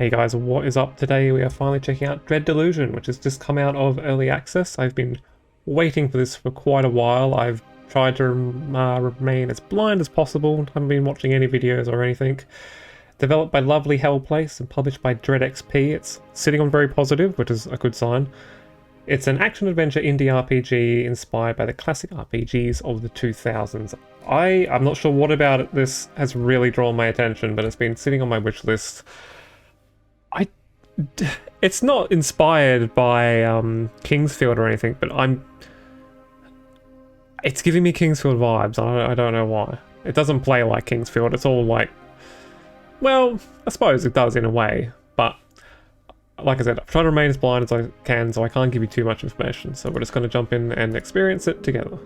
Hey guys, what is up? Today we are finally checking out Delusion, which has just come out of early access. I've been waiting for this for quite a while. I've tried to remain as blind as possible, haven't been watching any videos or anything. Developed by lovely Hellplace and published by XP. It's sitting on very positive, which is a good sign. It's an action-adventure indie RPG inspired by the classic RPGs of the 2000s. I'm not sure what about this has really drawn my attention, but it's been sitting on my wish list. It's not inspired by Kingsfield or anything, but it's giving me Kingsfield vibes. I don't know why. It doesn't play like Kingsfield. It's all like, well, I suppose it does in a way, but like I said, I've tried to remain as blind as I can, so I can't give you too much information. So we're just going to jump in and experience it together.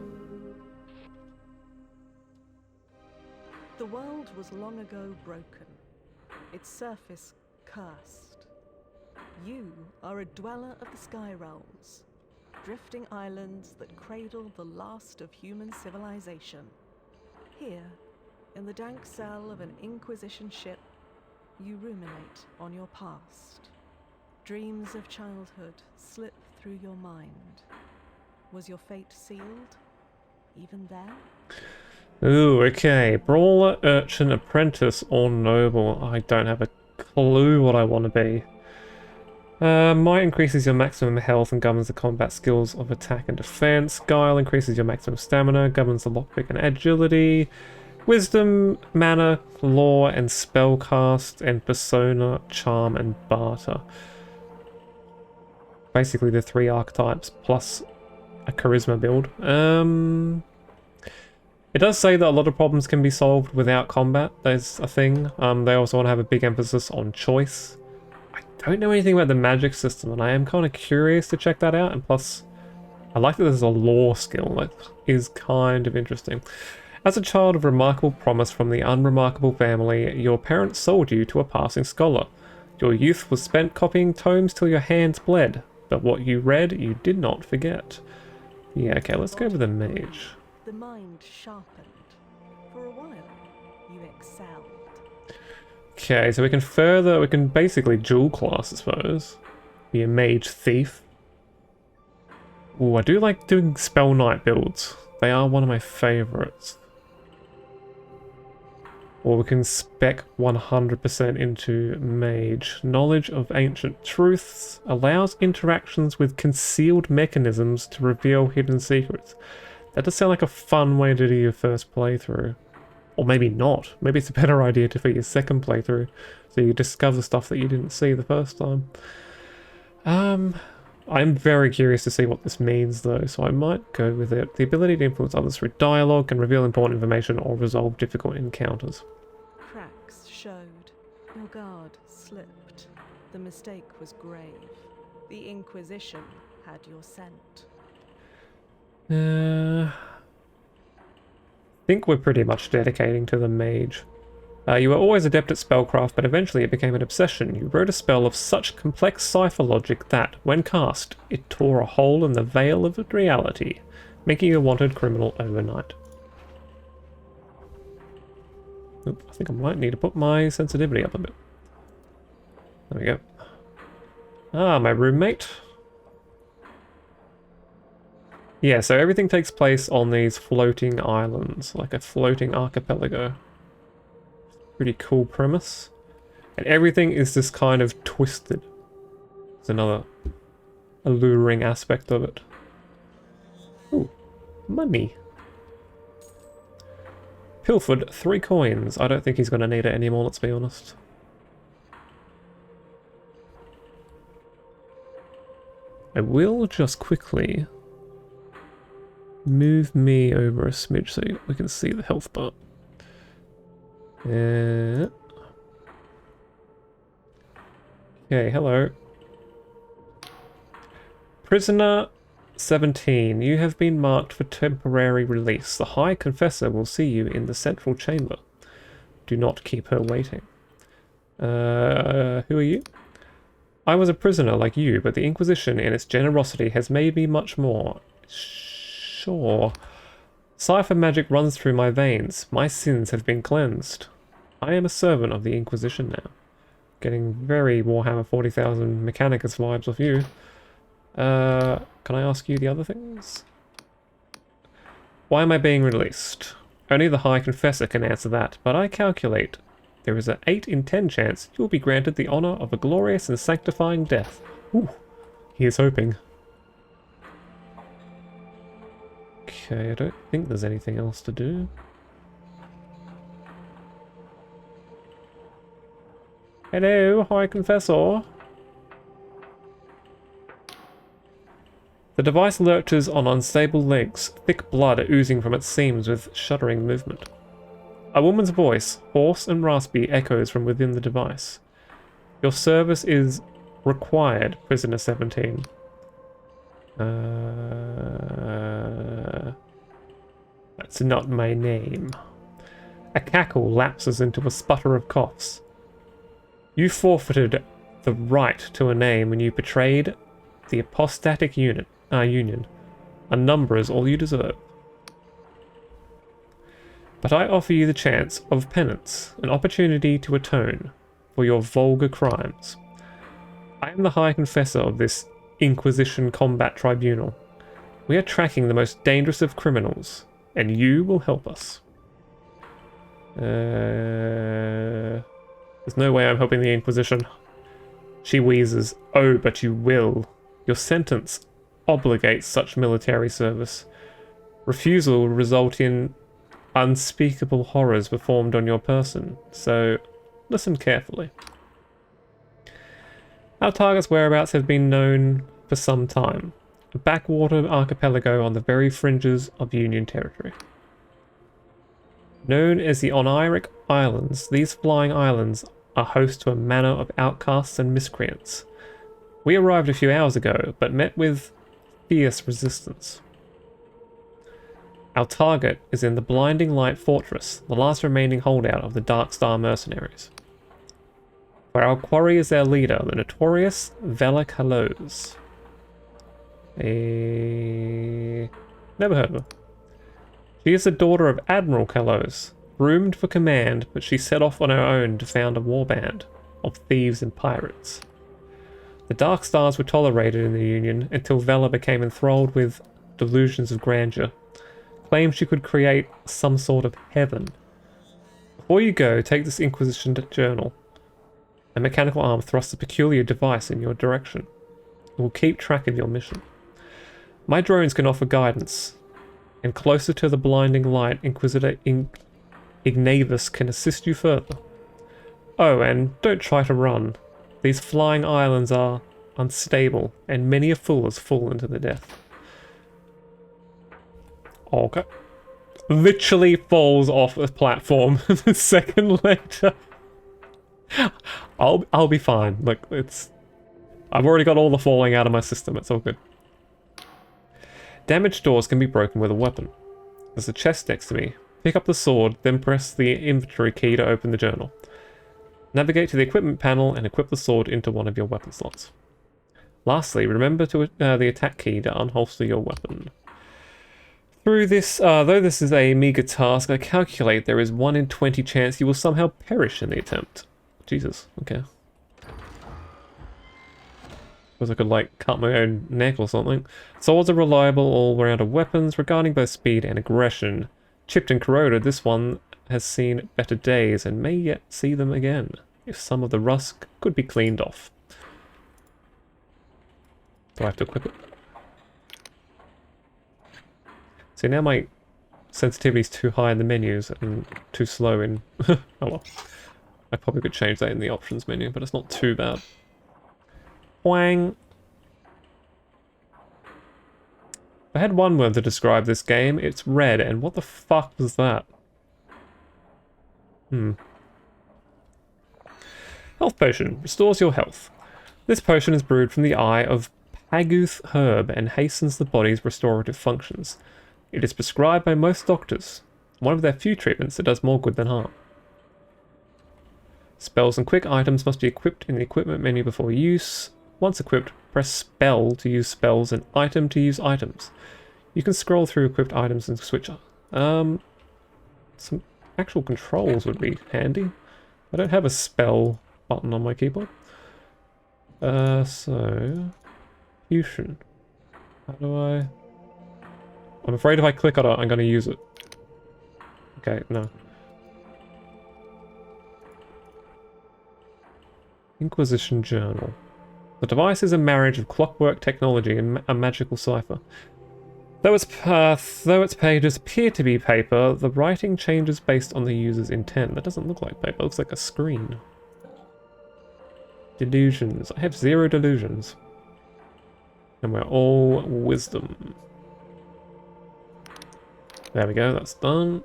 The world was long ago broken, its surface cursed. You are a dweller of the sky realms, drifting islands that cradle the last of human civilization. Here, in the dank cell of an Inquisition ship, you ruminate on your past. Dreams of childhood slip through your mind. Was your fate sealed, even there? Ooh, okay. Brawler, urchin, apprentice, or noble. I don't have a clue what I want to be. Might increases your maximum health and governs the combat skills of attack and defense. Guile increases your maximum stamina, governs the lockpick and agility. Wisdom, mana, lore, and spellcast, and persona, charm, and barter. Basically the 3 archetypes plus a charisma build. It does say that a lot of problems can be solved without combat. There's a thing. They also want to have a big emphasis on choice. I don't know anything about the magic system, and I am kind of curious to check that out. And plus, I like that there's a lore skill that is kind of interesting. As a child of remarkable promise from the unremarkable family, your parents sold you to a passing scholar. Your youth was spent copying tomes till your hands bled, but what you read you did not forget. Yeah, okay, let's go with the mage. The mind sharpened. For a while, you excelled. Okay, so we can basically dual class, I suppose. Be a mage thief. Ooh, I do like doing spell knight builds. They are one of my favorites. Or we can spec 100% into mage. Knowledge of ancient truths allows interactions with concealed mechanisms to reveal hidden secrets. That does sound like a fun way to do your first playthrough. Or maybe not. Maybe it's a better idea for your second playthrough, so you discover stuff that you didn't see the first time. I'm very curious to see what this means though, so I might go with it. The ability to influence others through dialogue, can reveal important information or resolve difficult encounters. Cracks showed. Your guard slipped. The mistake was grave. The Inquisition had your scent. I think we're pretty much dedicating to the mage. You were always adept at spellcraft, but eventually it became an obsession. You wrote a spell of such complex cipher logic that, when cast, it tore a hole in the veil of reality, making you a wanted criminal overnight. Oop, I think I might need to put my sensitivity up a bit. There we go. Ah, my roommate. Yeah, so everything takes place on these floating islands, like a floating archipelago. Pretty cool premise. And everything is just kind of twisted. It's another alluring aspect of it. Ooh, money. Pilfered 3 coins. I don't think he's going to need it anymore, let's be honest. I will just quickly move me over a smidge so we can see the health bar. Okay, hello. Prisoner 17, you have been marked for temporary release. The High Confessor will see you in the central chamber. Do not keep her waiting. Who are you? I was a prisoner like you, but the Inquisition in its generosity has made me much more. Sure. Cipher magic runs through my veins. My sins have been cleansed. I am a servant of the Inquisition now. Getting very Warhammer 40,000 Mechanicus vibes off you. Can I ask you the other things? Why am I being released? Only the High Confessor can answer that, but I calculate there is an 8 in 10 chance you'll be granted the honor of a glorious and sanctifying death. Ooh, he is hoping. Okay, I don't think there's anything else to do. Hello, High Confessor. The device lurches on unstable legs, thick blood oozing from its seams with shuddering movement. A woman's voice, hoarse and raspy, echoes from within the device. Your service is required, Prisoner 17. That's not my name. A cackle lapses into a sputter of coughs. You forfeited the right to a name when you betrayed the apostatic union. A number is all you deserve. But I offer you the chance of penance, an opportunity to atone for your vulgar crimes. I am the High Confessor of this Inquisition Combat Tribunal. We are tracking the most dangerous of criminals, and you will help us. There's no way I'm helping the Inquisition. She wheezes. Oh, but you will. Your sentence obligates such military service. Refusal will result in unspeakable horrors performed on your person, so listen carefully. Our target's whereabouts have been known for some time. A backwater archipelago on the very fringes of Union territory. Known as the Oniric Islands, these flying islands are host to a manor of outcasts and miscreants. We arrived a few hours ago, but met with fierce resistance. Our target is in the Blinding Light Fortress, the last remaining holdout of the Dark Star mercenaries. Where our quarry is their leader, the notorious Vela Kalos. Never heard of her. She is the daughter of Admiral Kalos, groomed for command, but she set off on her own to found a warband of thieves and pirates. The Dark Stars were tolerated in the Union until Vela became enthralled with delusions of grandeur, claimed she could create some sort of heaven. Before you go, take this Inquisition journal. A mechanical arm thrusts a peculiar device in your direction. It will keep track of your mission. My drones can offer guidance, and closer to the blinding light, Inquisitor Ignavus can assist you further. Oh, and don't try to run. These flying islands are unstable, and many a fool has fallen to their death. Okay. Literally falls off a platform a second later. I'll be fine. Like, I've already got all the falling out of my system. It's all good. Damaged doors can be broken with a weapon. There's a chest next to me. Pick up the sword, then press the inventory key to open the journal. Navigate to the equipment panel and equip the sword into one of your weapon slots. Lastly, remember to the attack key to unholster your weapon. Through this, though this is a meager task, I calculate there is 1 in 20 chance you will somehow perish in the attempt. Jesus, okay. Suppose I could, like, cut my own neck or something. Swords are reliable all-rounder weapons regarding both speed and aggression. Chipped and corroded, this one has seen better days and may yet see them again, if some of the rust could be cleaned off. Do I have to equip it? See, now my sensitivity is too high in the menus and too slow in... oh well. I probably could change that in the options menu, but it's not too bad. Wang! If I had one word to describe this game, it's red, and what the fuck was that? Health potion. Restores your health. This potion is brewed from the eye of Paguth herb and hastens the body's restorative functions. It is prescribed by most doctors. One of their few treatments that does more good than harm. Spells and quick items must be equipped in the equipment menu before use. Once equipped, press spell to use spells and item to use items. You can scroll through equipped items and switch. Some actual controls would be handy. I don't have a spell button on my keyboard. So... Fusion. How do I... I'm afraid if I click on it, I'm going to use it. Okay, no. Inquisition Journal. The device is a marriage of clockwork technology and a magical cipher. Though its pages appear to be paper, the writing changes based on the user's intent. That doesn't look like paper, it looks like a screen. Delusions. I have 0 delusions. And we're all wisdom. There we go, that's done.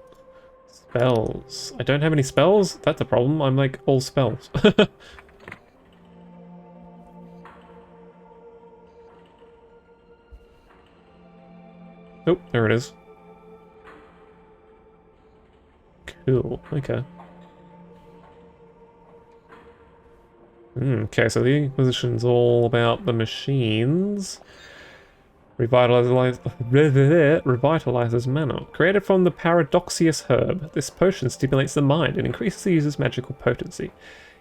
Spells. I don't have any spells? That's a problem. I'm like all spells. Oh, there it is. Cool, okay. Okay, so the Inquisition's all about the machines. Revitalizes mana. Created from the Paradoxius herb, this potion stimulates the mind and increases the user's magical potency.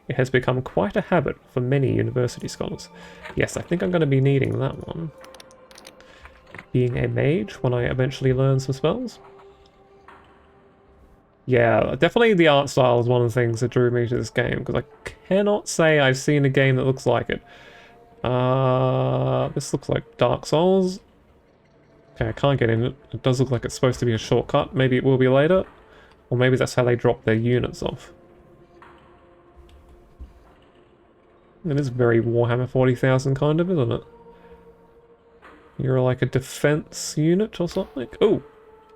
It has become quite a habit for many university scholars. Yes, I think I'm going to be needing that one. Being a mage when I eventually learn some spells. Yeah, definitely the art style is one of the things that drew me to this game, because I cannot say I've seen a game that looks like it. This looks like Dark Souls. Okay, I can't get in it. It does look like it's supposed to be a shortcut. Maybe it will be later. Or maybe that's how they drop their units off. It is very Warhammer 40,000 kind of, isn't it? You're like a defense unit or something? Oh!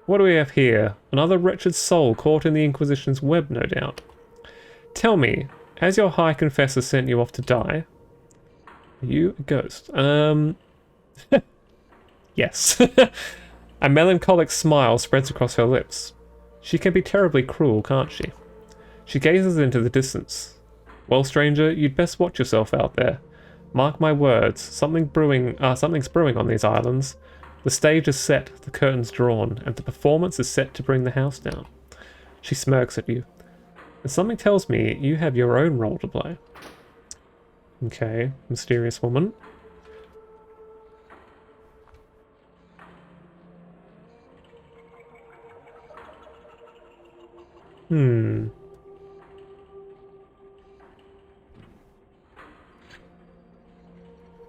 What do we have here? Another wretched soul caught in the Inquisition's web, no doubt. Tell me, has your High Confessor sent you off to die? Are you a ghost? Yes. A melancholic smile spreads across her lips. She can be terribly cruel, can't she? She gazes into the distance. Well, stranger, you'd best watch yourself out there. Mark my words, something's brewing on these islands. The stage is set, the curtains drawn, and the performance is set to bring the house down. She smirks at you. And something tells me you have your own role to play. Okay, mysterious woman.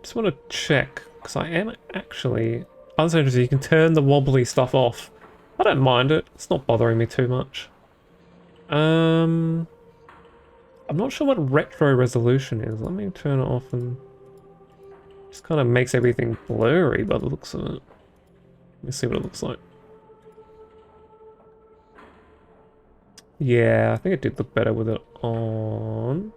Just want to check, because I am actually... Oh, that's interesting. You can turn the wobbly stuff off. I don't mind it. It's not bothering me too much. I'm not sure what retro resolution is. Let me turn it off and... Just kind of makes everything blurry by the looks of it. Let me see what it looks like. Yeah, I think it did look better with it on.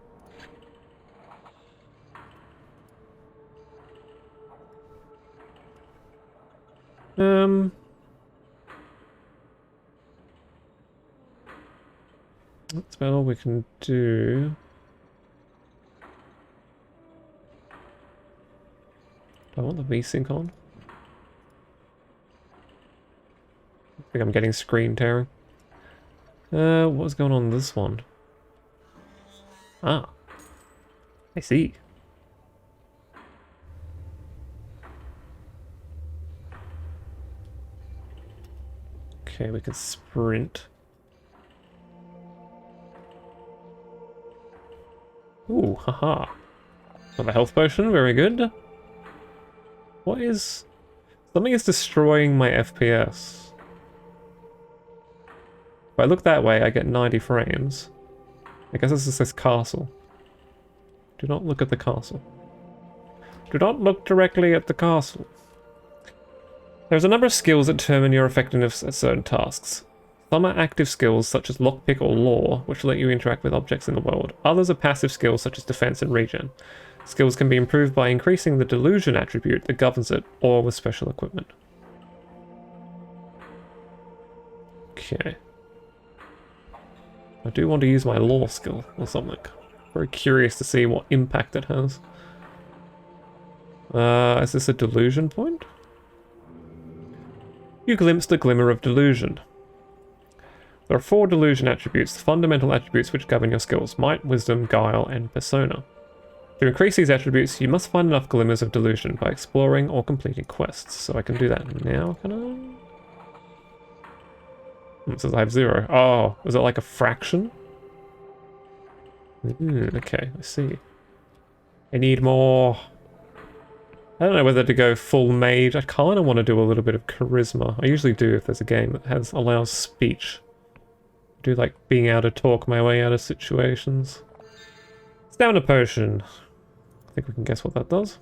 That's about all we can do. Do I want the VSync on? I think I'm getting screen tearing. What's going on with this one? Ah. I see. Okay, we can sprint. Ooh, haha. Got a health potion, very good. What is... Something is destroying my FPS. If I look that way, I get 90 frames. I guess this is this castle. Do not look at the castle. Do not look directly at the castle. There's a number of skills that determine your effectiveness at certain tasks. Some are active skills such as lockpick or lore, which let you interact with objects in the world. Others are passive skills such as defense and regen. Skills can be improved by increasing the delusion attribute that governs it, or with special equipment. Okay. I do want to use my lore skill or something. Very curious to see what impact it has. Is this a delusion point? You glimpse the glimmer of delusion. There are 4 delusion attributes, the fundamental attributes which govern your skills: might, wisdom, guile, and persona. To increase these attributes, you must find enough glimmers of delusion by exploring or completing quests. So I can do that now, can I? It says I have 0. Oh, was it like a fraction? Okay, I see. I need more... I don't know whether to go full mage. I kind of want to do a little bit of charisma. I usually do if there's a game that allows speech. I do like being able to talk my way out of situations. Stamina potion. I think we can guess what that does.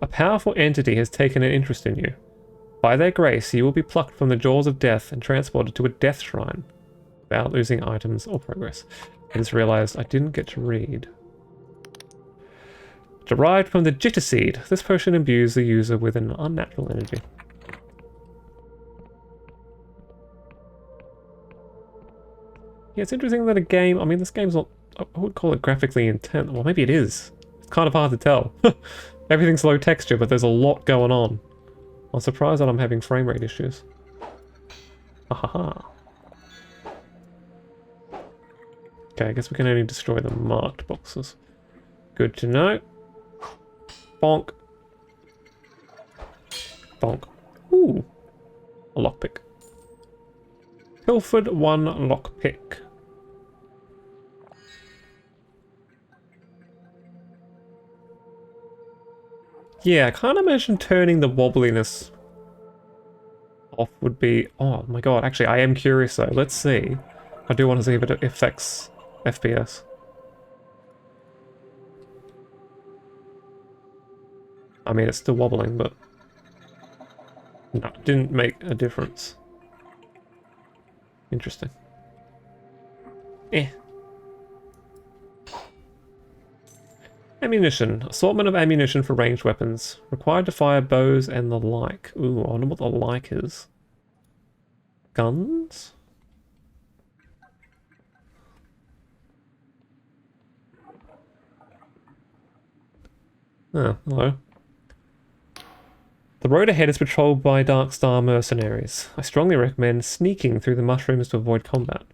A powerful entity has taken an interest in you. By their grace, you will be plucked from the jaws of death and transported to a death shrine without losing items or progress. I just realized I didn't get to read. Derived from the jitter seed, this potion imbues the user with an unnatural energy. Yeah, it's interesting that a game... I mean, this game's not... I would call it graphically intense. Well, maybe it is. It's kind of hard to tell. Everything's low texture, but there's a lot going on. I'm surprised that I'm having frame rate issues. Ahaha. Okay, I guess we can only destroy the marked boxes. Good to know. Bonk. Bonk. Ooh. A lockpick. Pilfered 1 lockpick. Yeah, I can't imagine turning the wobbliness off would be... Oh my god, actually I am curious though. Let's see. I do want to see if it affects FPS. I mean, it's still wobbling, but... No, it didn't make a difference. Interesting. Eh. Ammunition. Assortment of ammunition for ranged weapons. Required to fire bows and the like. Ooh, I wonder what the like is. Guns? Oh, hello. The road ahead is patrolled by Darkstar mercenaries. I strongly recommend sneaking through the mushrooms to avoid combat.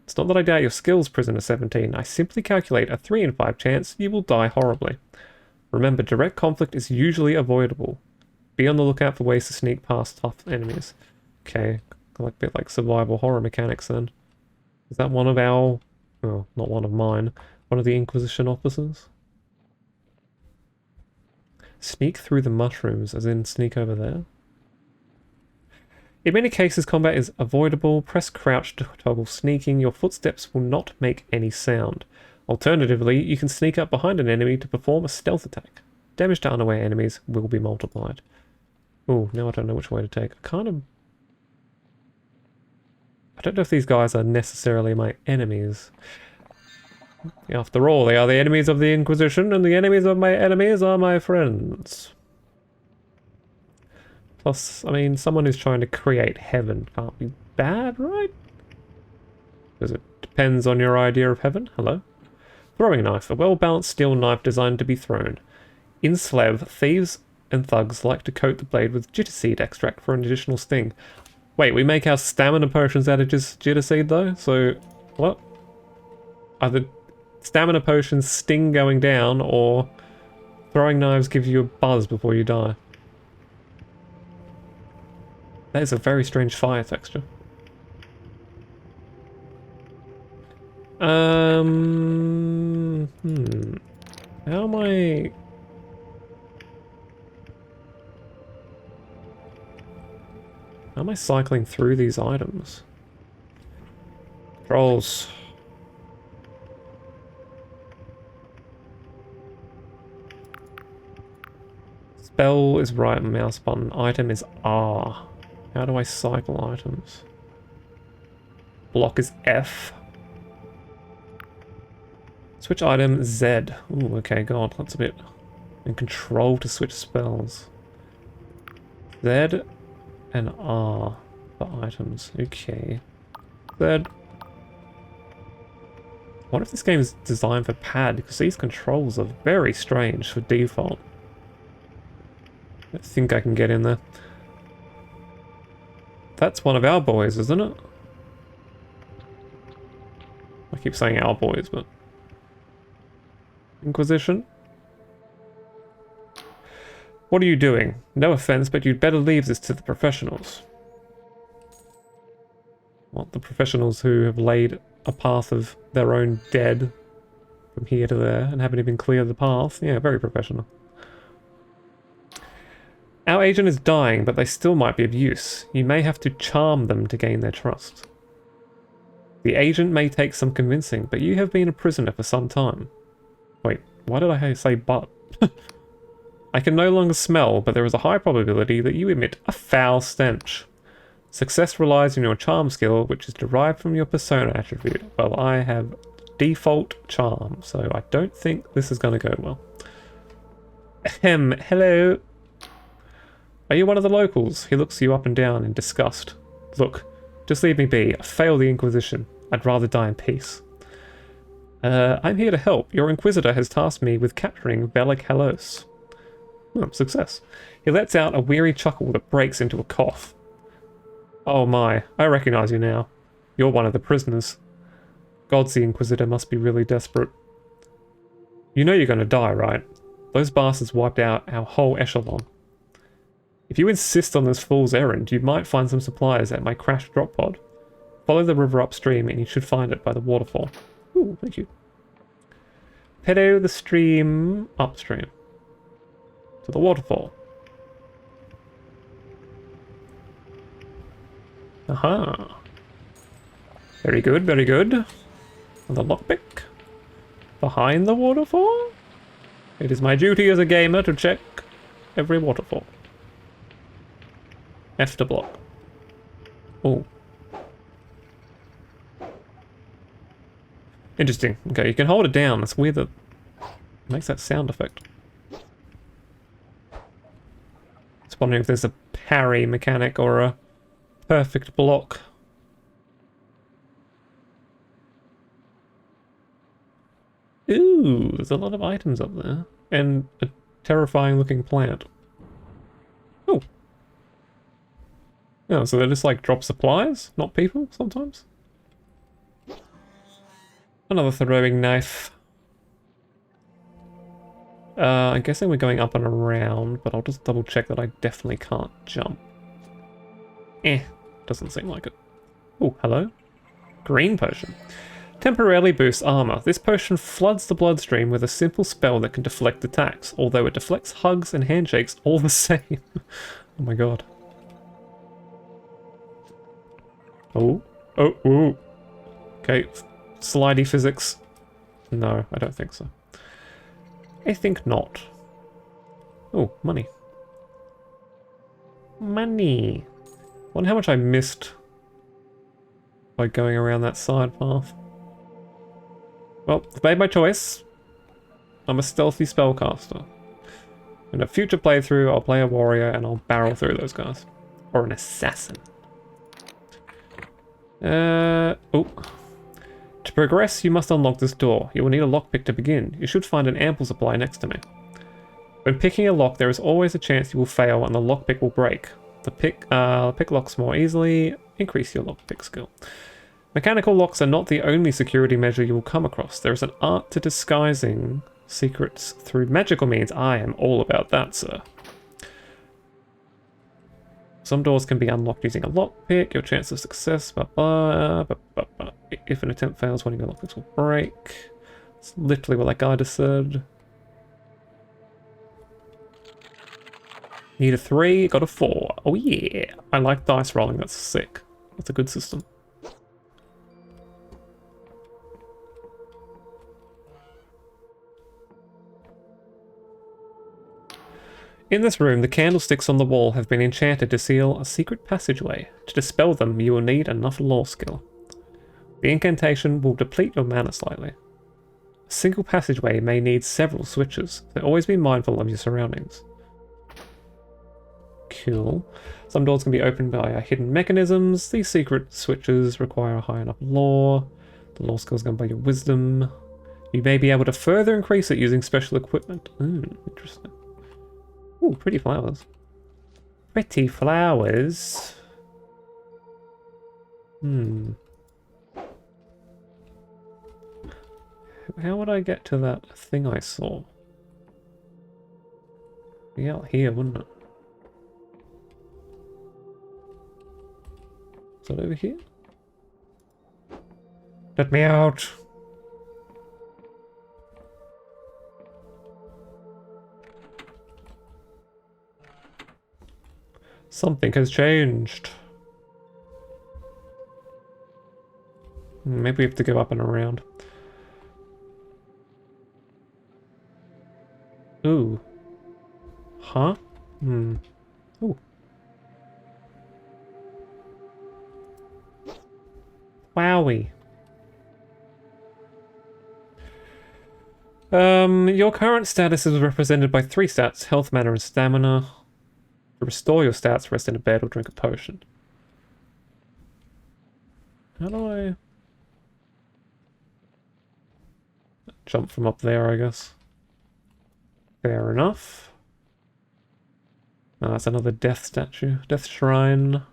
It's not that I doubt your skills, Prisoner 17. I simply calculate a 3 in 5 chance you will die horribly. Remember, direct conflict is usually avoidable. Be on the lookout for ways to sneak past tough enemies. Okay, like a bit like survival horror mechanics then. Is that one of our... Oh, not one of mine. One of the Inquisition officers? Sneak through the mushrooms, as in sneak over there? In many cases, combat is avoidable. Press crouch to toggle sneaking. Your footsteps will not make any sound. Alternatively, you can sneak up behind an enemy to perform a stealth attack. Damage to unaware enemies will be multiplied. Oh, now I don't know which way to take. I don't know if these guys are necessarily my enemies. After all, they are the enemies of the Inquisition, and the enemies of my enemies are my friends. Plus, I mean, someone who's trying to create heaven can't be bad, right? Because it depends on your idea of heaven. Hello. Throwing knife. A well-balanced steel knife designed to be thrown. In Slev, thieves and thugs like to coat the blade with jitter seed extract for an additional sting. Wait, we make our stamina potions out of just jitter seed, though? So, what? Either stamina potions sting going down, or throwing knives give you a buzz before you die. That is a very strange fire texture. How am I... How am I cycling through these items? Trolls. Spell is right mouse button. Item is R. How do I cycle items? Block is F. Switch item Z. Ooh, okay, god, that's a bit... And control to switch spells. Z and R for items. Okay. Z. What if this game is designed for pad? Because these controls are very strange for default. I think I can get in there. That's one of our boys, isn't it? I keep saying our boys, but... Inquisition? What are you doing? No offense, but you'd better leave this to the professionals. What, the professionals who have laid a path of their own dead from here to there and haven't even cleared the path? Yeah, very professional. Our agent is dying, but they still might be of use. You may have to charm them to gain their trust. The agent may take some convincing, but you have been a prisoner for some time. Wait, why did I say but? I can no longer smell, but there is a high probability that you emit a foul stench. Success relies on your charm skill, which is derived from your persona attribute. Well, I have default charm, so I don't think this is going to go well. Ahem, hello. Are you one of the locals? He looks you up and down in disgust. Look, just leave me be. I failed the Inquisition. I'd rather die in peace. I'm here to help. Your Inquisitor has tasked me with capturing Bellic Halos. Oh, success. He lets out a weary chuckle that breaks into a cough. Oh my, I recognize you now. You're one of the prisoners. Gods, the Inquisitor must be really desperate. You know you're going to die, right? Those bastards wiped out our whole echelon. If you insist on this fool's errand, you might find some supplies at my crashed drop pod. Follow the river upstream and you should find it by the waterfall. Ooh, thank you. Pedo the stream upstream. To the waterfall. Aha. Very good, very good. And the lockpick. Behind the waterfall? It is my duty as a gamer to check every waterfall. F to block. Oh. Interesting. Okay, you can hold it down. It's weird that it makes that sound effect. Just wondering if there's a parry mechanic or a perfect block. Ooh, there's a lot of items up there. And a terrifying looking plant. Oh. Oh, so they just like drop supplies, not people, sometimes? Another throwing knife. I'm guessing we're going up and around, but I'll just double check that I definitely can't jump. Doesn't seem like it. Oh, hello. Green potion. Temporarily boosts armor. This potion floods the bloodstream with a simple spell that can deflect attacks, although it deflects hugs and handshakes all the same. Oh my god. Oh. Oh, ooh. Okay. Slidey physics. No, I don't think so. I think not. Oh, money. Money. Wonder how much I missed by going around that side path. Well, I've made my choice. I'm a stealthy spellcaster. In a future playthrough, I'll play a warrior and I'll barrel through those guys. Or an assassin. Oh. To progress, you must unlock this door. You will need a lockpick to begin. You should find an ample supply next to me. When picking a lock, there is always a chance you will fail and the lockpick will break. The pick locks more easily. Increase your lockpick skill. Mechanical locks are not the only security measure you will come across. There is an art to disguising secrets through magical means. I am all about that, sir. Some doors can be unlocked using a lockpick. Your chance of success, if an attempt fails, one of your lockpicks will break. It's literally what that guy just said. Need a 3, got a 4. Oh yeah, I like dice rolling, that's sick. That's a good system. In this room, the candlesticks on the wall have been enchanted to seal a secret passageway. To dispel them, you will need enough lore skill. The incantation will deplete your mana slightly. A single passageway may need several switches, so always be mindful of your surroundings. Cool. Some doors can be opened by hidden mechanisms. These secret switches require a high enough lore. The lore skill is governed by your wisdom. You may be able to further increase it using special equipment. Interesting. Ooh, pretty flowers. Pretty flowers. How would I get to that thing I saw? Be out here, wouldn't it? Is that over here? Let me out! Something has changed. Maybe we have to go up and around. Ooh. Huh? Ooh. Wowie. Your current status is represented by 3 stats: health, mana, and stamina. To restore your stats, rest in a bed or drink a potion. How do I... jump from up there, I guess. Fair enough. Oh, that's another death statue. Death shrine.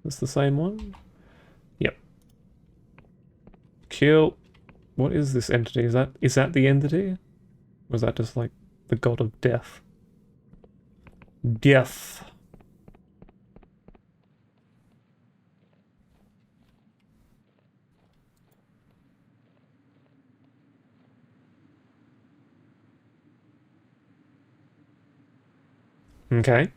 That's the same one? Yep. Kill. What is this entity? Is that the entity? Or is that just like the god of death? Death. Okay.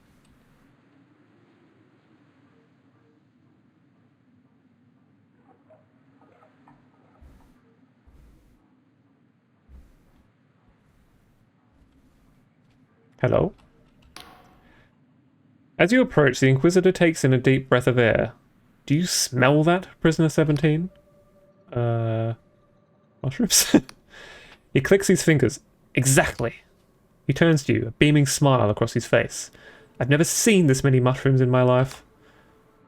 Hello? As you approach, the Inquisitor takes in a deep breath of air. Do you smell that, Prisoner 17? Mushrooms? He clicks his fingers. Exactly. He turns to you, a beaming smile across his face. I've never seen this many mushrooms in my life.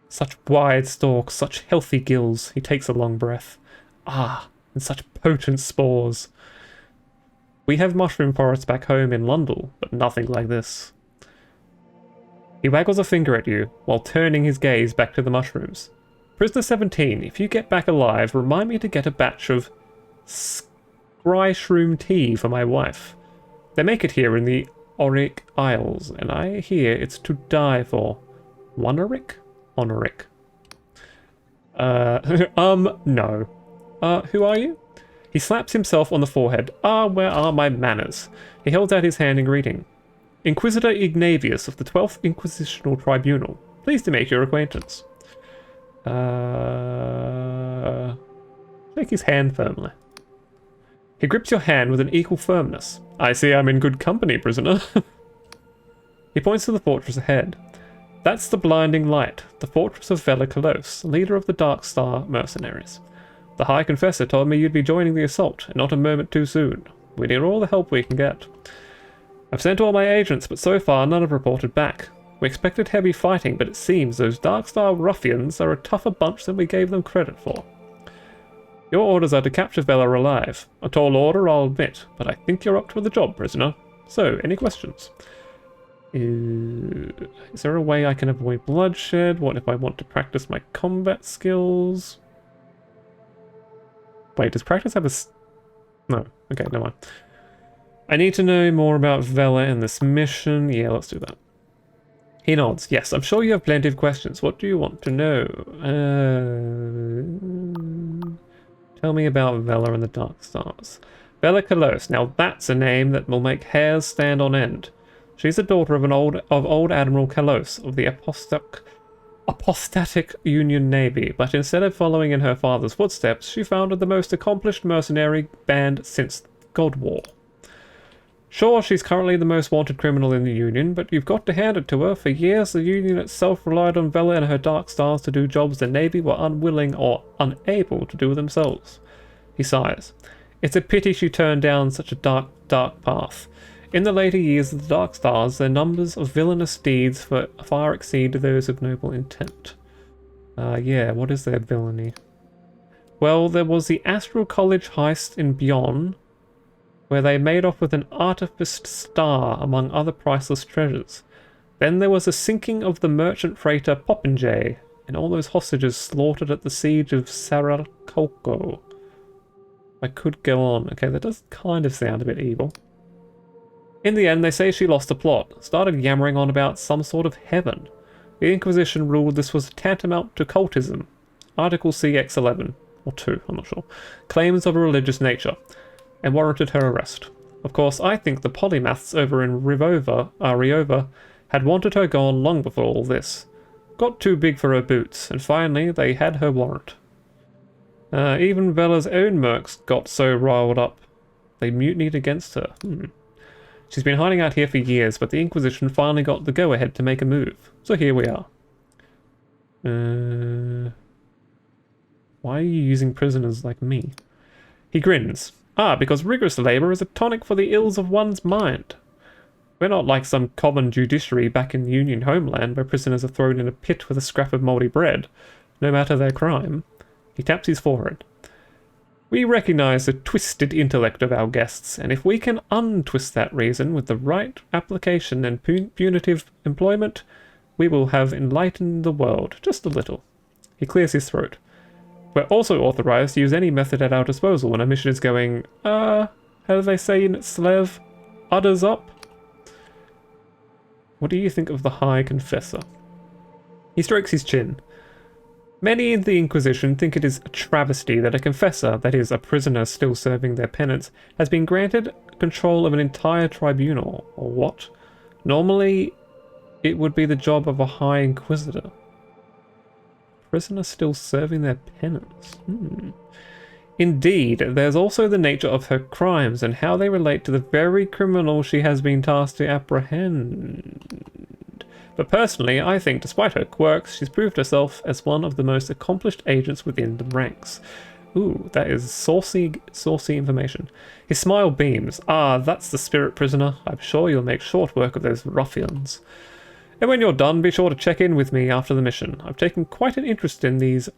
Such wide stalks, such healthy gills. He takes a long breath. Ah, and such potent spores. We have mushroom forests back home in London, but nothing like this. He waggles a finger at you, while turning his gaze back to the mushrooms. Prisoner 17, if you get back alive, remind me to get a batch of scry shroom tea for my wife. They make it here in the Auric Isles, and I hear it's to die for. Wonoric? Honoric. No. Who are you? He slaps himself on the forehead. Where are my manners? He holds out his hand in greeting. Inquisitor Ignavius of the 12th Inquisitional Tribunal. Pleased to make your acquaintance. Shake his hand firmly. He grips your hand with an equal firmness. I see I'm in good company, prisoner. He points to the fortress ahead. That's the Blinding Light, the fortress of Vela Kalos, leader of the Dark Star mercenaries. The High Confessor told me you'd be joining the assault, and not a moment too soon. We need all the help we can get. I've sent all my agents, but so far none have reported back. We expected heavy fighting, but it seems those Dark Star ruffians are a tougher bunch than we gave them credit for. Your orders are to capture Vela alive. A tall order, I'll admit, but I think you're up to the job, prisoner. So, any questions? Is there a way I can avoid bloodshed? What if I want to practice my combat skills? Wait, does practice have a... No. Okay, never mind. I need to know more about Vela and this mission. Yeah, let's do that. He nods. Yes, I'm sure you have plenty of questions. What do you want to know? Tell me about Vela and the Dark Stars. Vela Kalos. Now that's a name that will make hairs stand on end. She's the daughter of old Admiral Kalos of the Apostatic Union Navy, but instead of following in her father's footsteps, she founded the most accomplished mercenary band since God War. Sure, she's currently the most wanted criminal in the Union, but you've got to hand it to her. For years, the Union itself relied on Vela and her Dark Stars to do jobs the Navy were unwilling or unable to do themselves. He sighs. It's a pity she turned down such a dark path. In the later years of the Dark Stars, their numbers of villainous deeds far exceed those of noble intent. Yeah, what is their villainy? Well, there was the Astral College heist in Beyond, where they made off with an artificed star among other priceless treasures. Then there was the sinking of the merchant freighter Popinjay, and all those hostages slaughtered at the siege of Saracolco. I could go on. Okay, that does kind of sound a bit evil. In the end, they say she lost the plot, started yammering on about some sort of heaven. The Inquisition ruled this was tantamount to cultism. Article CX11, or 2, I'm not sure, claims of a religious nature, and warranted her arrest. Of course, I think the polymaths over in Riova had wanted her gone long before all this. Got too big for her boots, and finally they had her warrant. Even Vela's own mercs got so riled up, they mutinied against her. She's been hiding out here for years, but the Inquisition finally got the go-ahead to make a move. So here we are. Why are you using prisoners like me? He grins. Because rigorous labour is a tonic for the ills of one's mind. We're not like some common judiciary back in Union homeland where prisoners are thrown in a pit with a scrap of mouldy bread, no matter their crime. He taps his forehead. We recognise the twisted intellect of our guests, and if we can untwist that reason with the right application and punitive employment, we will have enlightened the world, just a little. He clears his throat. We're also authorised to use any method at our disposal when a mission is going, how do they say in Slev? Udders up? What do you think of the High Confessor? He strokes his chin. Many in the Inquisition think it is a travesty that a confessor, that is, a prisoner still serving their penance, has been granted control of an entire tribunal, or what? Normally, it would be the job of a High Inquisitor. Prisoner still serving their penance? Indeed, there's also the nature of her crimes and how they relate to the very criminal she has been tasked to apprehend. But personally, I think despite her quirks, she's proved herself as one of the most accomplished agents within the ranks. Ooh, that is saucy information. His smile beams. That's the spirit, prisoner. I'm sure you'll make short work of those ruffians. And when you're done, be sure to check in with me after the mission. I've taken quite an interest in these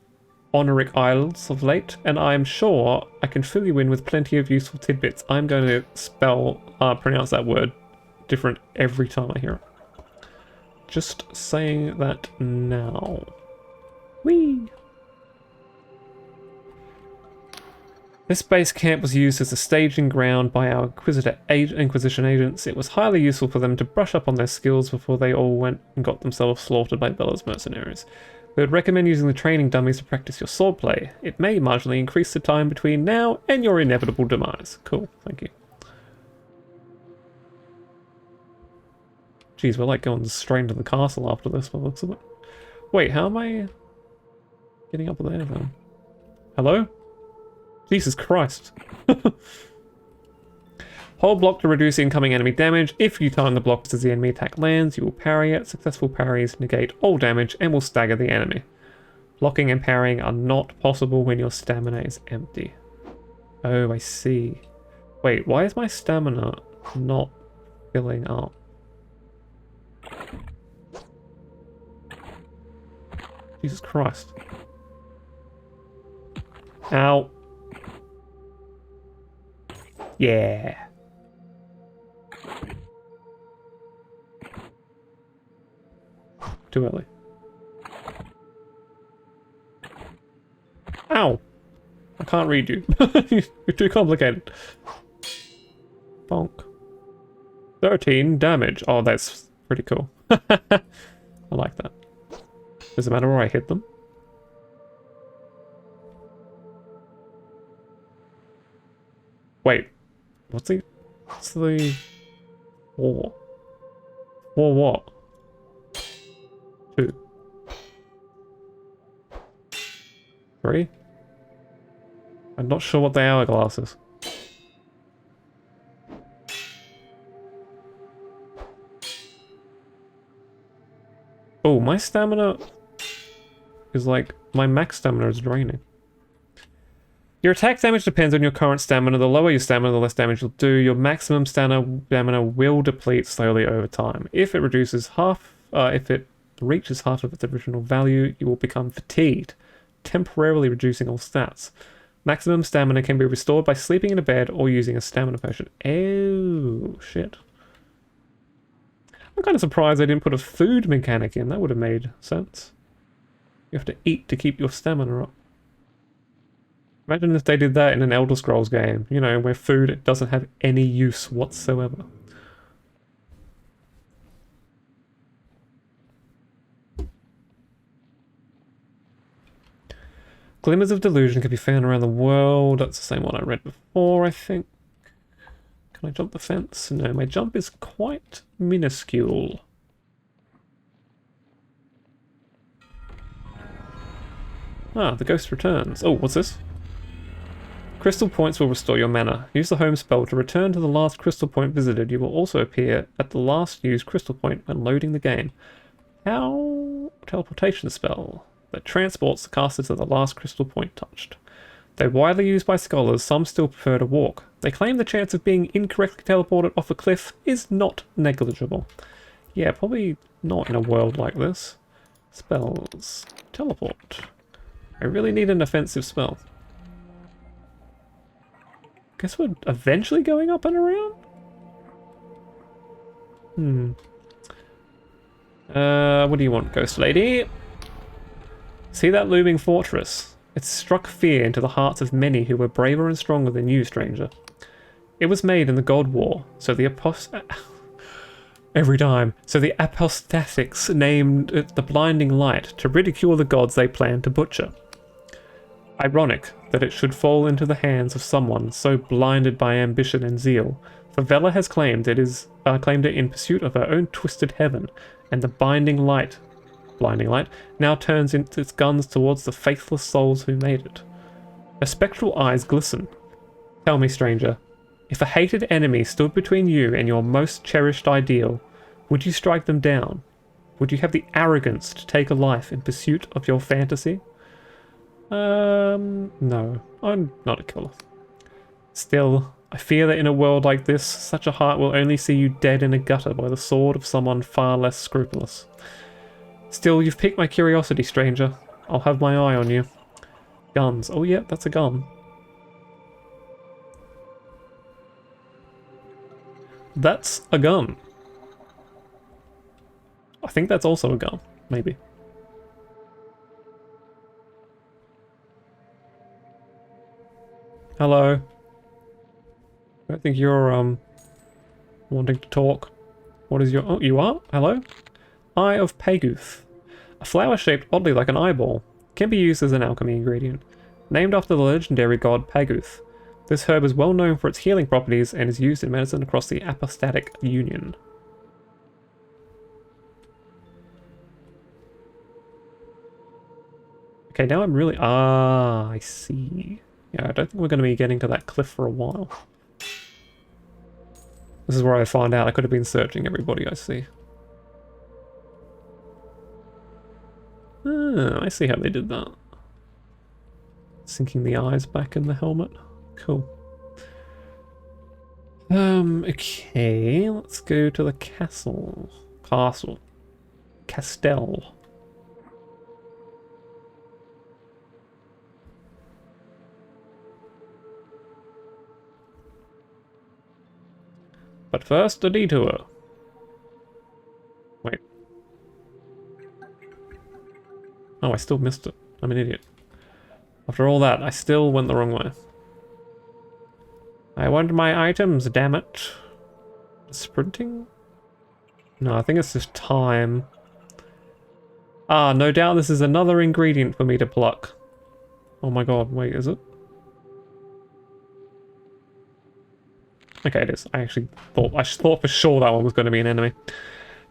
Honoric Isles of late, and I'm sure I can fill you in with plenty of useful tidbits. I'm going to pronounce that word different every time I hear it. Just saying that now. Whee! This base camp was used as a staging ground by our Inquisition agents. It was highly useful for them to brush up on their skills before they all went and got themselves slaughtered by Bella's mercenaries. We would recommend using the training dummies to practice your swordplay. It may marginally increase the time between now and your inevitable demise. Cool, thank you. Jeez, we're like going straight into the castle after this, by the looks of it. Wait, how am I getting up there then? Hello? Jesus Christ. Hold block to reduce incoming enemy damage. If you time the blocks as the enemy attack lands, you will parry it. Successful parries negate all damage and will stagger the enemy. Blocking and parrying are not possible when your stamina is empty. Oh, I see. Wait, why is my stamina not filling up? Jesus Christ. Ow. Yeah. Too early. Ow! I can't read you. You're too complicated. Bonk. 13 damage. Oh, that's pretty cool. I like that. Does it matter where I hit them? Wait. What's the 4? 4 what? 2. 3? I'm not sure what the hourglass is. Oh, my stamina is like, my max stamina is draining. Your attack damage depends on your current stamina. The lower your stamina, the less damage you'll do. Your maximum stamina will deplete slowly over time. If it reaches half of its original value, you will become fatigued, temporarily reducing all stats. Maximum stamina can be restored by sleeping in a bed or using a stamina potion. Oh, shit. I'm kind of surprised they didn't put a food mechanic in. That would have made sense. You have to eat to keep your stamina up. Imagine if they did that in an Elder Scrolls game, you know, where food doesn't have any use whatsoever. Glimmers of Delusion can be found around the world. That's the same one I read before, I think. Can I jump the fence? No, my jump is quite minuscule. Ah, the ghost returns. Oh, what's this? Crystal points will restore your mana. Use the home spell to return to the last crystal point visited. You will also appear at the last used crystal point when loading the game. How? Teleportation spell that transports the caster to the last crystal point touched. Though widely used by scholars, some still prefer to walk. They claim the chance of being incorrectly teleported off a cliff is not negligible. Yeah, probably not in a world like this. Spells. Teleport. I really need an offensive spell. Guess we're eventually going up and around? What do you want, Ghost Lady? See that looming fortress? It struck fear into the hearts of many who were braver and stronger than you, stranger. It was made in the God War, so the apostatics named it the Blinding Light to ridicule the gods they planned to butcher. Ironic that it should fall into the hands of someone so blinded by ambition and zeal, for Vela has claimed it in pursuit of her own twisted heaven, and the Blinding Light, now turns its guns towards the faithless souls who made it. Her spectral eyes glisten. Tell me, stranger, if a hated enemy stood between you and your most cherished ideal, would you strike them down? Would you have the arrogance to take a life in pursuit of your fantasy? No, I'm not a killer. Still, I fear that in a world like this, such a heart will only see you dead in a gutter by the sword of someone far less scrupulous. Still, you've piqued my curiosity, stranger. I'll have my eye on you. Guns. Oh yeah, that's a gun. That's a gun. I think that's also a gun, maybe. Hello. I don't think you're, wanting to talk. What is your... Oh, you are? Hello? Eye of Paguth. A flower shaped oddly like an eyeball. Can be used as an alchemy ingredient. Named after the legendary god Paguth. This herb is well known for its healing properties and is used in medicine across the Apostatic Union. Okay, now I'm really... Ah, I see. Yeah, I don't think we're going to be getting to that cliff for a while. This is where I find out I could have been searching everybody I see. Ah, I see how they did that. Sinking the eyes back in the helmet. Cool. Okay, let's go to the castle. Castell. But first, a detour. Wait. Oh, I still missed it. I'm an idiot. After all that, I still went the wrong way. I want my items, damn it. Sprinting? No, I think it's just time. Ah, no doubt this is another ingredient for me to pluck. Oh my god, wait, is it? Okay, it is. I thought for sure that one was going to be an enemy.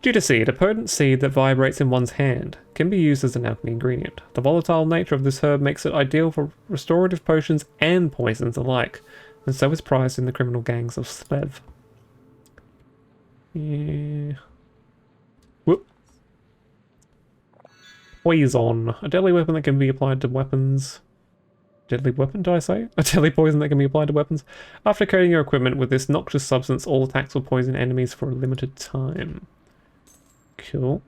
Judas seed, a potent seed that vibrates in one's hand, can be used as an alchemy ingredient. The volatile nature of this herb makes it ideal for restorative potions and poisons alike, and so is prized in the criminal gangs of Slev. Yeah. Whoop. Poison, a deadly weapon that can be applied to weapons. Deadly weapon, did I say? A deadly poison that can be applied to weapons. After coating your equipment with this noxious substance, all attacks will poison enemies for a limited time. Cool.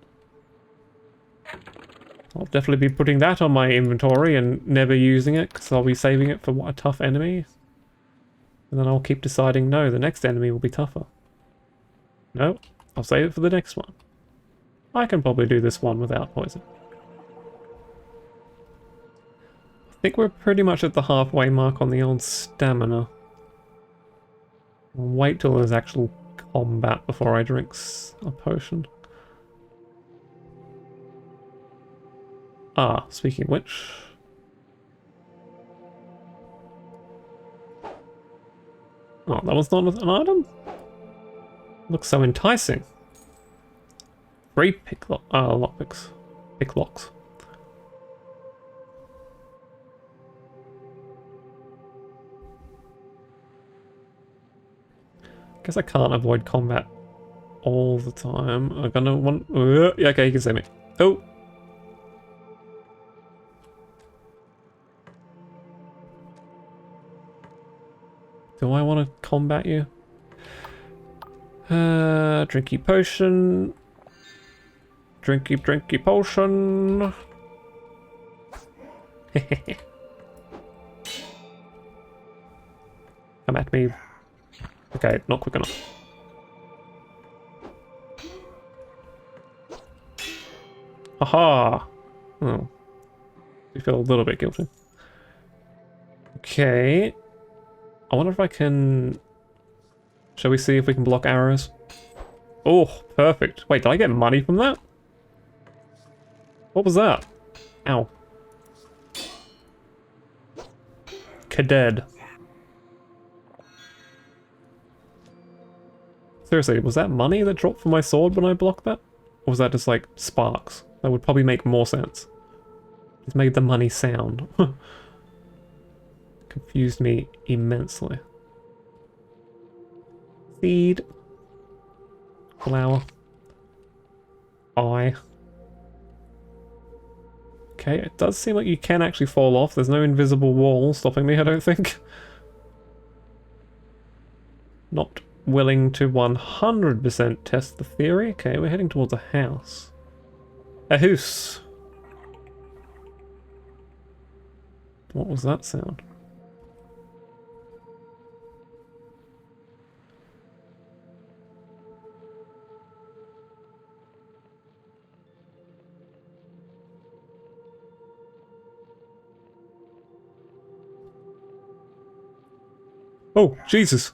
I'll definitely be putting that on my inventory and never using it, because I'll be saving it for a tough enemy. And then I'll keep deciding, no, the next enemy will be tougher. No, I'll save it for the next one. I can probably do this one without poison. I think we're pretty much at the halfway mark on the old stamina. I'll wait till there's actual combat before I drink a potion. Ah, speaking of which... Oh, that was not an item? Looks so enticing. 3 lockpicks. Picklocks. Guess I can't avoid combat all the time. I'm gonna want... yeah, okay, you can see me. Oh! Do I want to combat you? Drinky potion. Drinky potion. Come at me. Okay, not quick enough. Aha! Oh. I feel a little bit guilty. Okay. I wonder if I can... Shall we see if we can block arrows? Oh, perfect. Wait, did I get money from that? What was that? Ow. Kaded. Seriously, was that money that dropped from my sword when I blocked that? Or was that just like sparks? That would probably make more sense. It made the money sound. Confused me immensely. Seed. Flower. Eye. Okay, it does seem like you can actually fall off. There's no invisible wall stopping me, I don't think. Not willing to 100% test the theory. Okay, we're heading towards a house. A house. What was that sound? Oh, Jesus.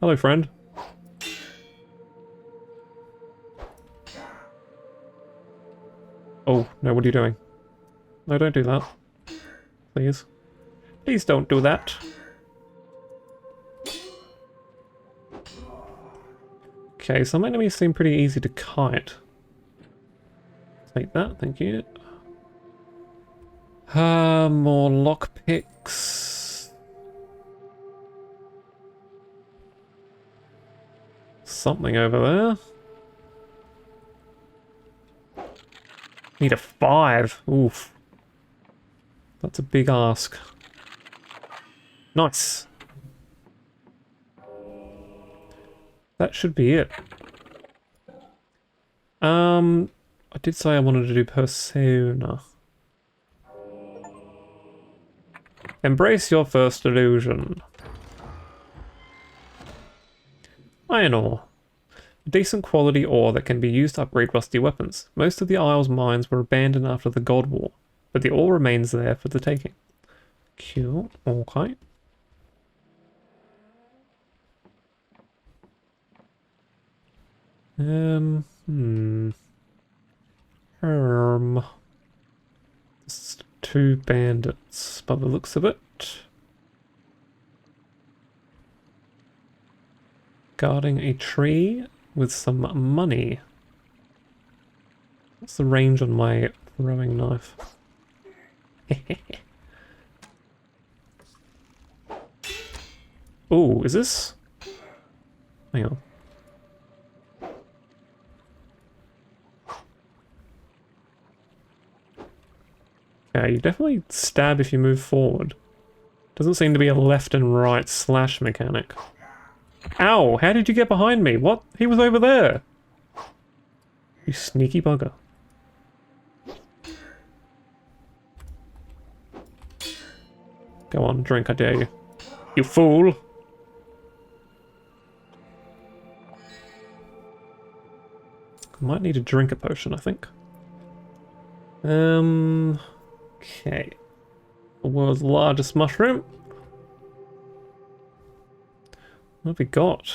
Hello, friend. Oh, no, what are you doing? No, don't do that. Please. Please don't do that. Okay, some enemies seem pretty easy to kite. Take that, thank you. More lockpicks. Something over there. Need a 5. Oof. That's a big ask. Nice. That should be it. I did say I wanted to do Persona. Embrace your first delusion. Iron ore. Decent quality ore that can be used to upgrade rusty weapons. Most of the Isle's mines were abandoned after the God War, but the ore remains there for the taking. Cool. Okay. Just 2 bandits by the looks of it. Guarding a tree with some money. What's the range on my throwing knife? Oh, is this? Hang on. Yeah, you definitely stab if you move forward. Doesn't seem to be a left and right slash mechanic. Ow! How did you get behind me? What? He was over there! You sneaky bugger. Go on, drink, I dare you. You fool! Might need to drink a potion, I think. Okay. The world's largest mushroom. What have we got?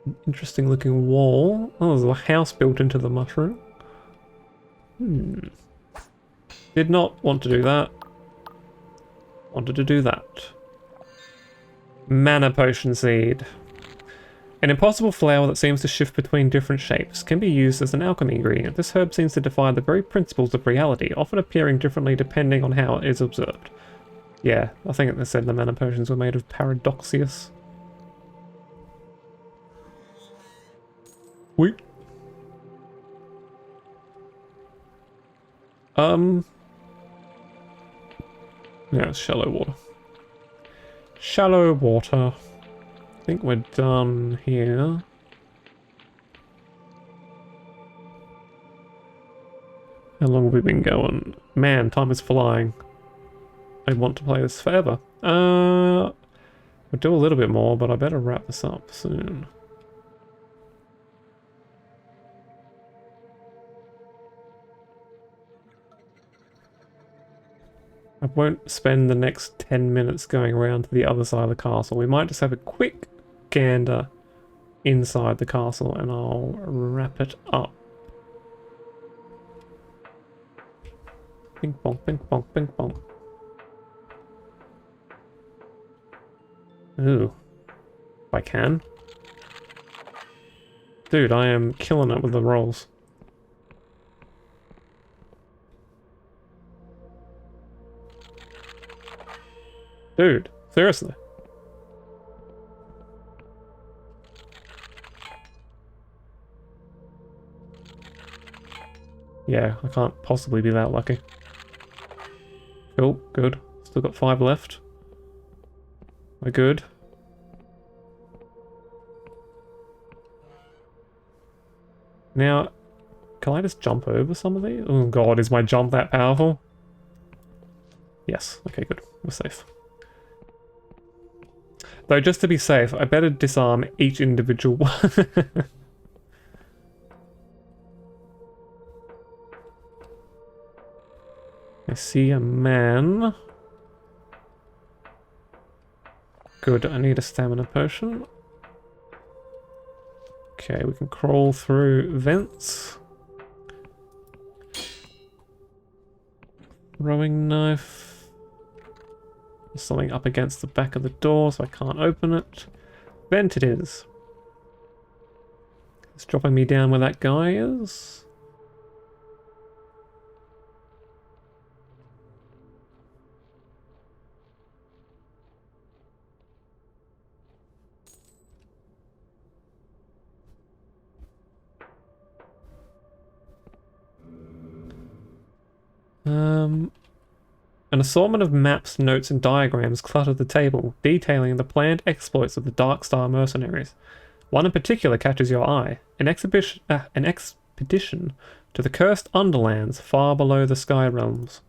An interesting looking wall. Oh, there's a house built into the mushroom. Did not want to do that. Wanted to do that. Mana potion seed. An impossible flower that seems to shift between different shapes can be used as an alchemy ingredient. This herb seems to defy the very principles of reality, often appearing differently depending on how it is observed. Yeah, I think they said the mana potions were made of paradoxius. Wait. Yeah, it's shallow water. Shallow water. I think we're done here. How long have we been going? Man, time is flying. I want to play this forever. We'll do a little bit more, but I better wrap this up soon. I won't spend the next 10 minutes going around to the other side of the castle. We might just have a quick gander inside the castle and I'll wrap it up. Ping pong, ping pong, ping pong. Ooh. If I can. Dude, I am killing it with the rolls. Dude, seriously. Yeah, I can't possibly be that lucky. Cool, good. Still got 5 left. We're good. Now, can I just jump over some of these? Oh god, is my jump that powerful? Yes, okay, good. We're safe. Though, just to be safe, I better disarm each individual one. I see a man. Good, I need a stamina potion. Okay, we can crawl through vents. Throwing knife. There's something up against the back of the door, so I can't open it. Vent it is. It's dropping me down where that guy is. An assortment of maps, notes, and diagrams clutter the table, detailing the planned exploits of the Dark Star mercenaries. One in particular catches your eye: an expedition to the cursed underlands far below the Sky Realms.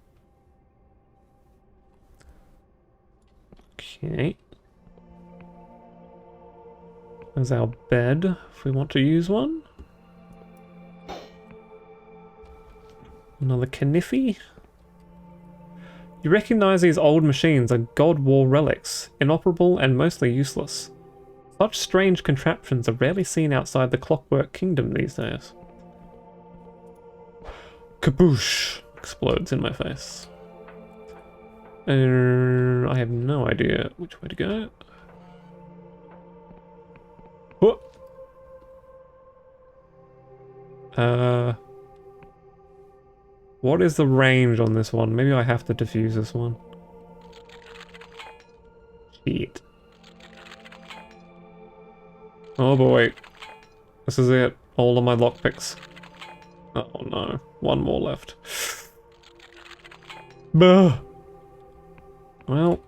Okay. There's our bed, if we want to use one. Another Kniffy. You recognize these old machines are God War relics, inoperable and mostly useless. Such strange contraptions are rarely seen outside the Clockwork Kingdom these days. Kaboosh! Explodes in my face. I have no idea which way to go. Whoa. What is the range on this one? Maybe I have to defuse this one. Shit. Oh boy. This is it. All of my lockpicks. Oh no. One more left. Bah. Well.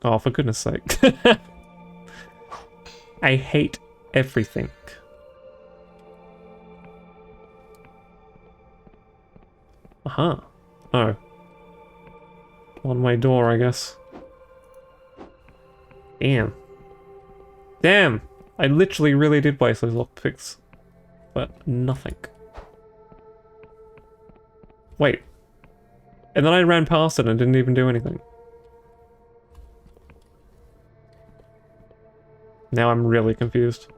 Oh, for goodness sake. I hate everything. Aha. Oh. One-way door, I guess. Damn. Damn! I literally really did waste those lockpicks. But nothing. Wait. And then I ran past it and didn't even do anything. Now I'm really confused.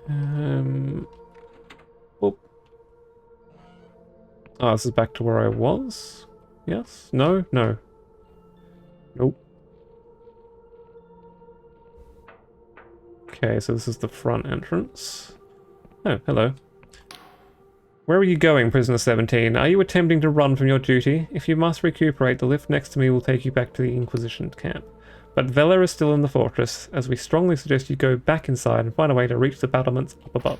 Oh. Oh, this is back to where I was? Yes? No? No. Nope. Okay, so this is the front entrance. Oh, hello. Where are you going, Prisoner 17? Are you attempting to run from your duty? If you must recuperate, the lift next to me will take you back to the Inquisition camp. But Vela is still in the fortress, as we strongly suggest you go back inside and find a way to reach the battlements up above.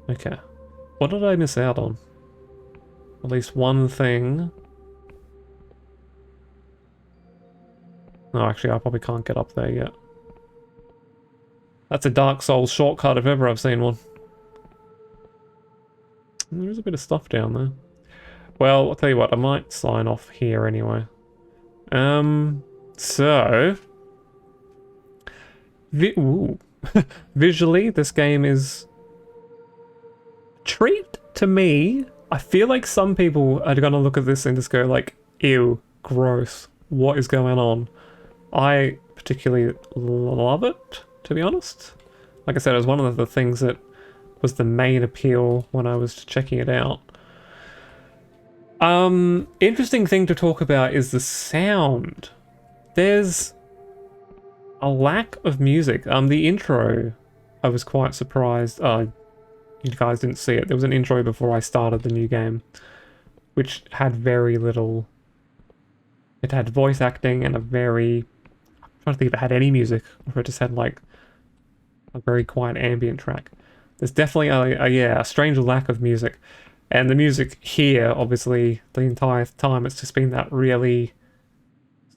Okay. What did I miss out on? At least one thing. No, actually, I probably can't get up there yet. That's a Dark Souls shortcut if ever I've seen one. There's a bit of stuff down there. Well, I'll tell you what, I might sign off here anyway. So... Visually, this game is... a treat to me. I feel like some people are gonna look at this and just go like, ew, gross, what is going on? I particularly love it, to be honest. Like I said, it was one of the things that was the main appeal when I was checking it out. Interesting thing to talk about is the sound. There's a lack of music. The intro, I was quite surprised. You guys didn't see it. There was an intro before I started the new game, which had very little. It had voice acting and a very... I'm trying to think if it had any music, or it just had like a very quiet ambient track. There's definitely a strange lack of music. And the music here, obviously, the entire time, it's just been that really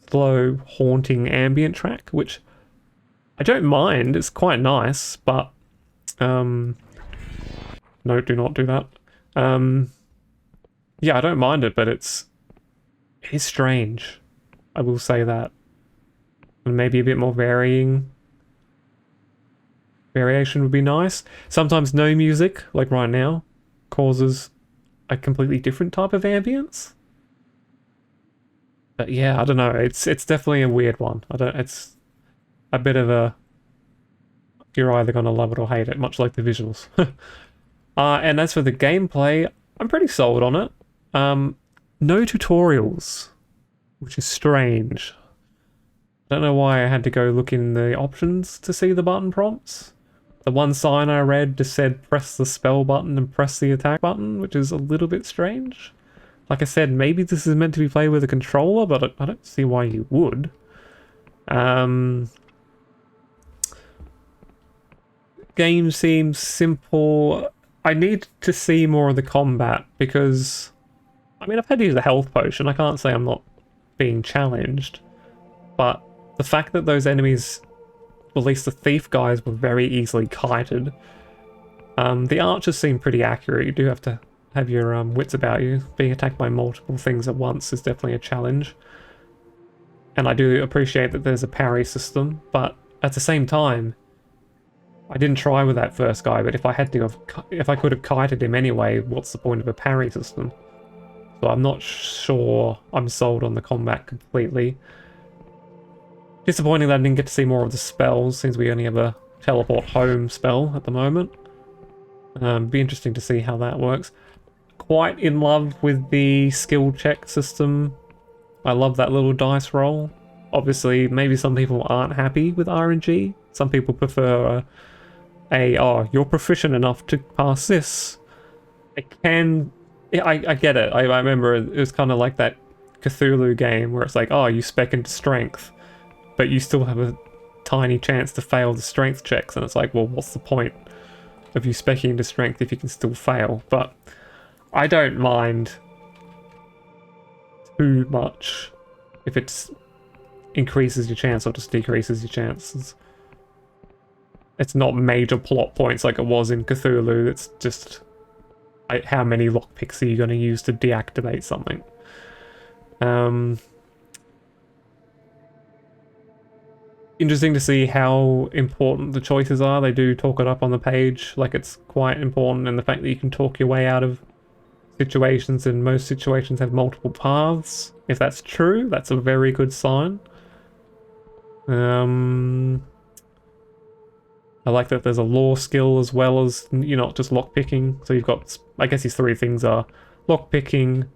slow, haunting ambient track, which I don't mind. It's quite nice, but no, do not do that. Yeah, I don't mind it, but it is strange. I will say that. And maybe a bit more variation would be nice. Sometimes no music, like right now, causes a completely different type of ambience. But yeah, I don't know. It's definitely a weird one. It's a bit of a... You're either gonna love it or hate it, much like the visuals. And as for the gameplay, I'm pretty sold on it. No tutorials, which is strange. I don't know why I had to go look in the options to see the button prompts. The one sign I read just said press the spell button and press the attack button, which is a little bit strange. Like I said, maybe this is meant to be played with a controller, but I don't see why you would. Game seems simple. I need to see more of the combat because... I mean, I've had to use a health potion. I can't say I'm not being challenged. But the fact that those enemies... at least the thief guys were very easily kited. The archers seem pretty accurate. You do have to have your wits about you. Being attacked by multiple things at once is definitely a challenge. And I do appreciate that there's a parry system, but at the same time, I didn't try with that first guy, but if I could have kited him anyway, what's the point of a parry system? So I'm not sure I'm sold on the combat completely. Disappointing that I didn't get to see more of the spells, since we only have a teleport home spell at the moment. Be interesting to see how that works. Quite in love with the skill check system. I love that little dice roll. Obviously, maybe some people aren't happy with RNG. Some people prefer oh, you're proficient enough to pass this. I get it. I remember it was kind of like that Cthulhu game where it's like, oh, you spec into strength, but you still have a tiny chance to fail the strength checks, and it's like, well, what's the point of you speccing into strength if you can still fail? But I don't mind too much if it increases your chance or just decreases your chances. It's not major plot points like it was in Cthulhu. It's just how many lockpicks are you going to use to deactivate something. Interesting to see how important the choices are. They do talk it up on the page, like it's quite important, and the fact that you can talk your way out of situations, and most situations have multiple paths. If that's true, that's a very good sign. I like that there's a law skill as well as you're not just lockpicking. So you've got, I guess these three things are lockpicking,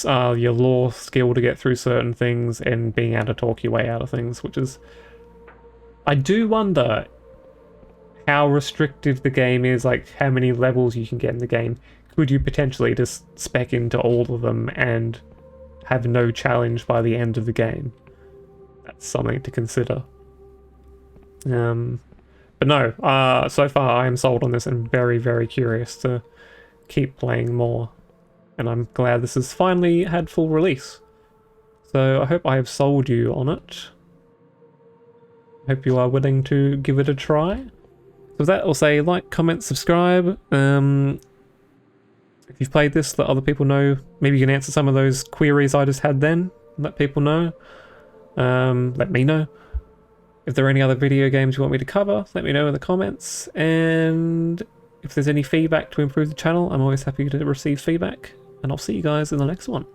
your law skill to get through certain things, and being able to talk your way out of things, which is... I do wonder how restrictive the game is, like how many levels you can get in the game. Could you potentially just spec into all of them and have no challenge by the end of the game? That's something to consider. But no, so far I am sold on this and very, very curious to keep playing more. And I'm glad this has finally had full release. So I hope I have sold you on it. Hope you are willing to give it a try. So with that, I'll say like, comment, subscribe. If you've played this, let other people know. Maybe you can answer some of those queries I just had then. Let people know. Let me know. If there are any other video games you want me to cover, let me know in the comments. And if there's any feedback to improve the channel, I'm always happy to receive feedback. And I'll see you guys in the next one.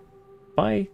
Bye.